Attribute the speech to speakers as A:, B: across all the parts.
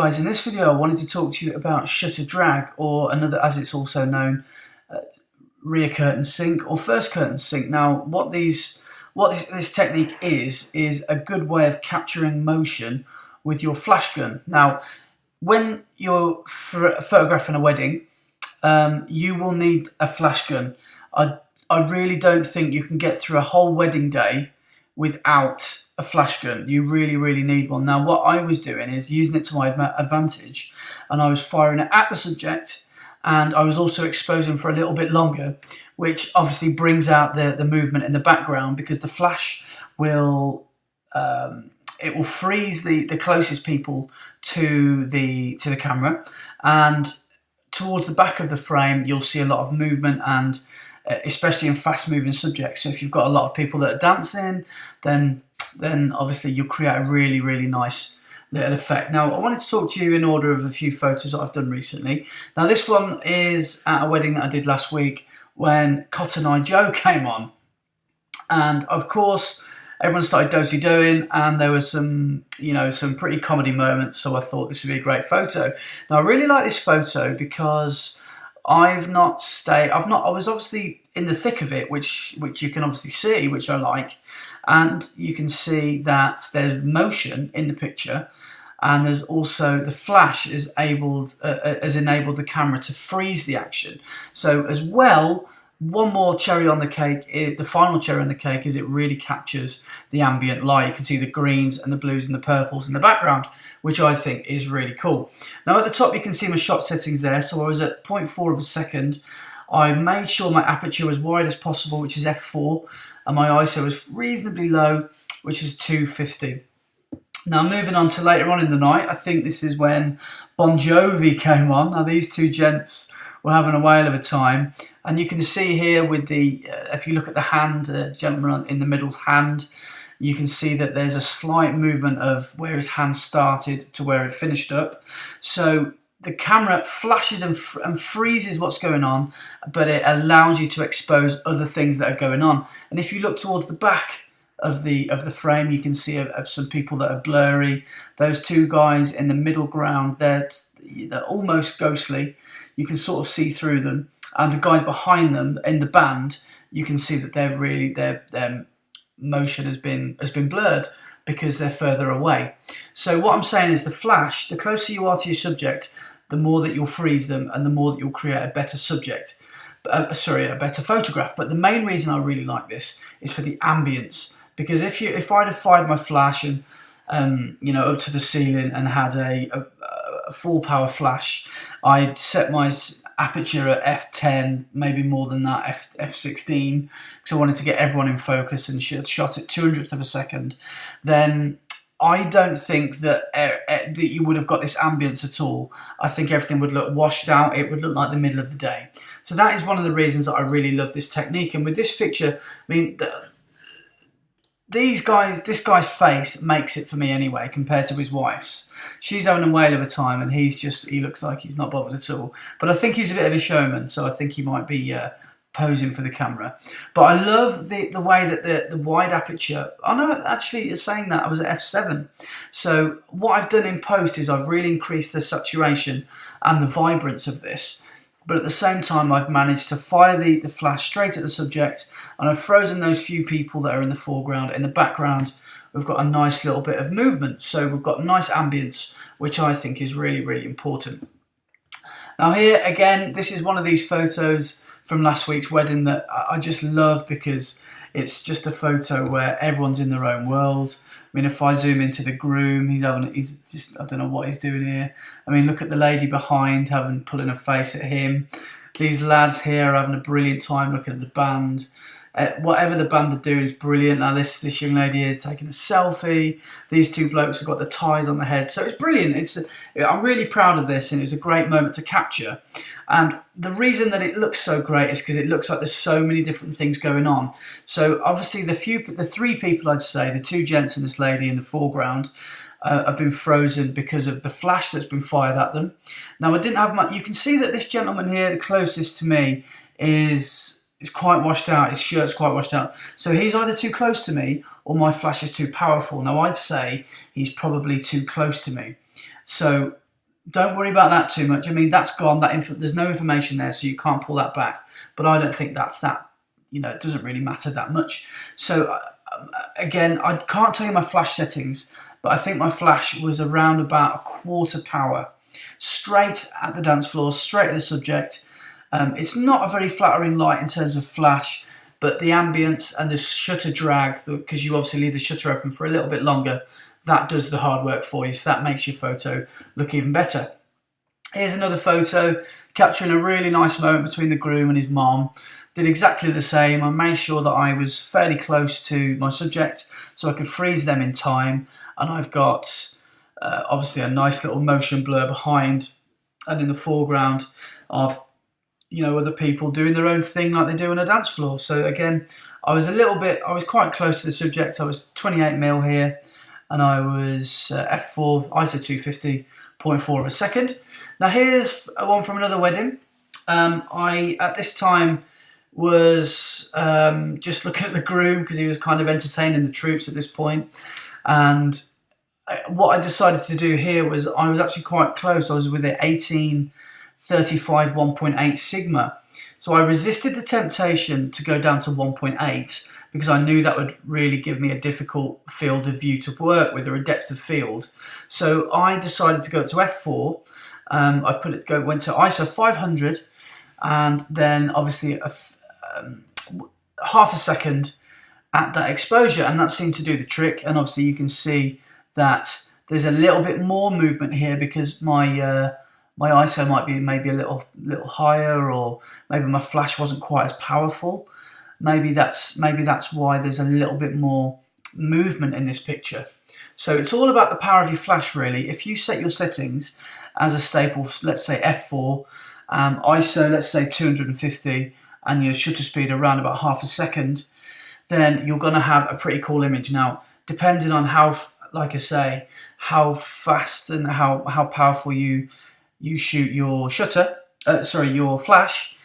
A: guys, in this video I wanted to talk to you about shutter drag, or another, as it's also known, rear curtain sink or first curtain sink. Now what this technique is a good way of capturing motion with your flash gun. Now when you're photographing a wedding, you will need a flash gun. I really don't think you can get through a whole wedding day without a flash gun. You really need one. Now what I was doing is using it to my advantage, and I was firing it at the subject, and I was also exposing for a little bit longer, which obviously brings out the movement in the background, because the flash will it will freeze the closest people to the camera, and towards the back of the frame you'll see a lot of movement, and especially in fast moving subjects. So if you've got a lot of people that are dancing, then obviously you'll create a really nice little effect. Now I wanted to talk to you in order of a few photos that I've done recently. Now this one is at a wedding that I did last week when Cotton Eye Joe came on, and of course everyone started do-si-doing, and there was some pretty comedy moments, so I thought this would be a great photo. Now I really like this photo because I was obviously in the thick of it, which you can obviously see, which I like, and you can see that there's motion in the picture, and there's also the flash has enabled the camera to freeze the action. So as well, one more cherry on the cake, the final cherry on the cake, is it really captures the ambient light. You can see the greens and the blues and the purples in the background, which I think is really cool. Now at the top you can see my shot settings there. So I was at 0.4 of a second. I made sure my aperture was wide as possible, which is f4, and my ISO was reasonably low, which is 250. Now moving on to later on in the night, I think this is when Bon Jovi came on. Now these two gents were having a whale of a time, and you can see here with the if you look at the hand, the gentleman in the middle's hand, you can see that there's a slight movement of where his hand started to where it finished up. So the camera flashes and freezes what's going on, but it allows you to expose other things that are going on. And if you look towards the back of the frame, you can see some people that are blurry. Those two guys in the middle ground, they're almost ghostly. You can sort of see through them, and the guys behind them in the band, you can see that their motion has been blurred because they're further away. So what I'm saying is the flash, the closer you are to your subject, the more that you'll freeze them, and the more that you'll create a better subject. A better photograph. But the main reason I really like this is for the ambience, because if I'd have fired my flash and up to the ceiling and had a full power flash, I'd set my aperture at f10, maybe more than that, f16, because I wanted to get everyone in focus, and shot at 200th of a second, then I don't think that you would have got this ambience at all. I think everything would look washed out. It would look like the middle of the day. So that is one of the reasons that I really love this technique. And with this picture, I mean, this guy's face makes it for me anyway, compared to his wife's. She's having a whale of a time, and he looks like he's not bothered at all. But I think he's a bit of a showman, so I think he might be posing for the camera. But I love the way that the wide aperture. I know, actually, saying that, I was at f7. So what I've done in post is I've really increased the saturation and the vibrance of this. But at the same time, I've managed to fire the flash straight at the subject, and I've frozen those few people that are in the foreground. In the background, we've got a nice little bit of movement. So we've got nice ambience, which I think is really important. Now here, again, this is one of these photos from last week's wedding that I just love, because it's just a photo where everyone's in their own world. I mean, if I zoom into the groom, he's just, I don't know what he's doing here. I mean, look at the lady behind pulling a face at him. These lads here are having a brilliant time looking at the band. Whatever the band are doing is brilliant. Now this young lady is taking a selfie. These two blokes have got the ties on the head. So it's brilliant. I'm really proud of this, and it was a great moment to capture. And the reason that it looks so great is because it looks like there's so many different things going on. So obviously the three people, I'd say, the two gents and this lady in the foreground, have been frozen because of the flash that's been fired at them. Now I didn't have much. You can see that this gentleman here, the closest to me, is quite washed out. His shirt's quite washed out. So he's either too close to me or my flash is too powerful. Now I'd say he's probably too close to me. So don't worry about that too much. I mean, that's gone. There's no information there, so you can't pull that back. But I don't think that's that. It doesn't really matter that much. So again, I can't tell you my flash settings, but I think my flash was around about a quarter power, straight at the dance floor, straight at the subject. It's not a very flattering light in terms of flash, but the ambience and the shutter drag, because you obviously leave the shutter open for a little bit longer, that does the hard work for you. So that makes your photo look even better. Here's another photo capturing a really nice moment between the groom and his mom. Did exactly the same. I made sure that I was fairly close to my subject so I could freeze them in time. And I've got obviously a nice little motion blur behind and in the foreground of other people doing their own thing like they do on a dance floor. So again, I was quite close to the subject. I was 28mm here, and I was f4 ISO 250.4 of a second. Now here's one from another wedding. I at this time was just looking at the groom because he was kind of entertaining the troops at this point. And what I decided to do here was I was actually quite close. I was with the 1835 1.8 Sigma. So I resisted the temptation to go down to 1.8 because I knew that would really give me a difficult field of view to work with, or a depth of field. So I decided to go to f4. Went to ISO 500, and then obviously half a second at that exposure, and that seemed to do the trick. And obviously you can see that there's a little bit more movement here because my ISO might be maybe a little higher, or maybe my flash wasn't quite as powerful. Maybe that's why there's a little bit more movement in this picture. So it's all about the power of your flash, really. If you set your settings as a staple, let's say f4, ISO, let's say 250, and your shutter speed around about half a second, then you're going to have a pretty cool image. Now, depending on how fast and how powerful you shoot your your flash,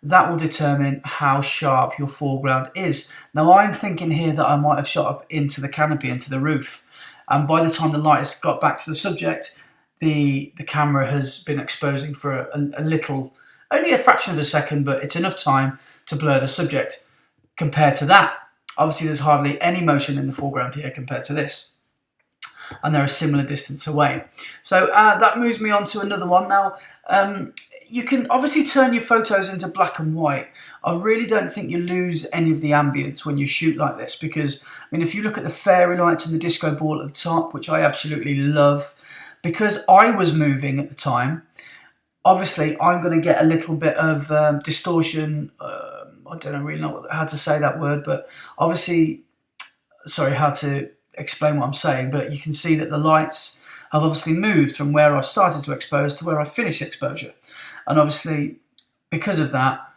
A: that will determine how sharp your foreground is. Now, I'm thinking here that I might have shot up into the canopy, into the roof, and by the time the light has got back to the subject, the camera has been exposing for a little, only a fraction of a second, but it's enough time to blur the subject. Compared to that, obviously there's hardly any motion in the foreground here compared to this, and they're a similar distance away. So that moves me on to another one. Now, you can obviously turn your photos into black and white. I really don't think you lose any of the ambience when you shoot like this, because, I mean, if you look at the fairy lights and the disco ball at the top, which I absolutely love, because I was moving at the time, obviously I'm going to get a little bit of distortion. I don't really know how to say that word, but obviously, sorry, how to explain what I'm saying, but you can see that the lights have obviously moved from where I started to expose to where I finished exposure. And obviously, because of that,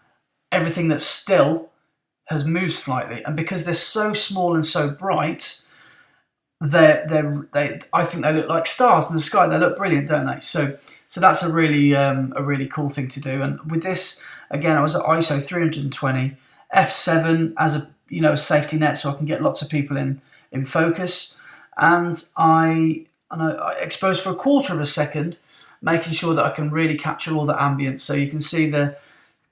A: everything that's still has moved slightly. And because they're so small and so bright, I think they look like stars in the sky. They look brilliant, don't they? So that's a really cool thing to do. And with this, again, I was at ISO 320, f7 as a safety net, so I can get lots of people in focus. And I exposed for a quarter of a second, making sure that I can really capture all the ambience. So you can see the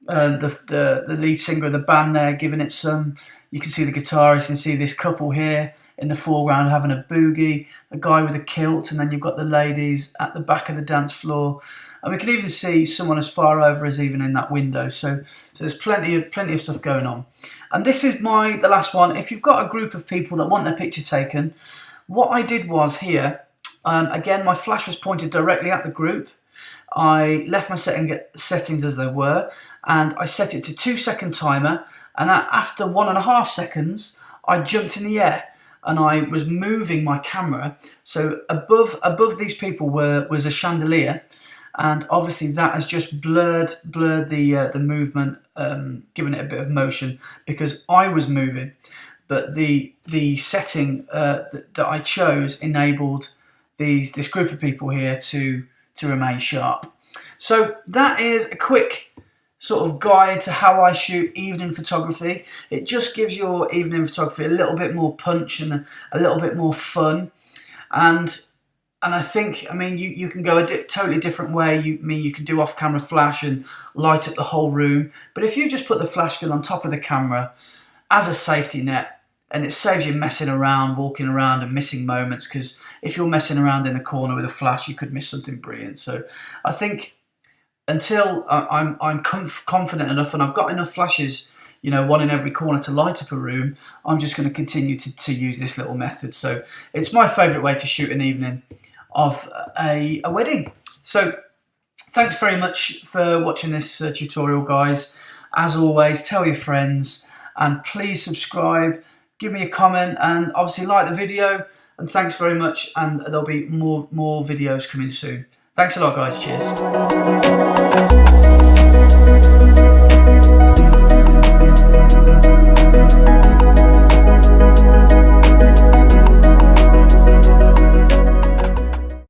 A: lead singer of the band there giving it some. You can see the guitarist. You can see this couple here in the foreground having a boogie, the guy with a kilt, and then you've got the ladies at the back of the dance floor. And we can even see someone as far over as even in that window. So there's plenty of stuff going on. And this is the last one. If you've got a group of people that want their picture taken, what I did was here, again, my flash was pointed directly at the group. I left my settings as they were, and I set it to 2-second timer. And after 1.5 seconds, I jumped in the air and I was moving my camera. So above these people was a chandelier, and obviously that has just blurred the movement, giving it a bit of motion because I was moving. But the setting that I chose enabled this group of people here to remain sharp. So that is a quick sort of guide to how I shoot evening photography. It just gives your evening photography a little bit more punch and a little bit more fun. And And I think, I mean, you can go a totally different way. You can do off-camera flash and light up the whole room. But if you just put the flash gun on top of the camera as a safety net, and it saves you messing around, walking around and missing moments, because if you're messing around in the corner with a flash, you could miss something brilliant. So I think until I'm confident enough and I've got enough flashes, you know, one in every corner to light up a room, I'm just going to continue to use this little method. So it's my favourite way to shoot an evening of a wedding. So thanks very much for watching this tutorial, guys. As always, tell your friends and please subscribe, give me a comment, and obviously like the video. And thanks very much, and there'll be more videos coming soon. Thanks a lot, guys. Cheers.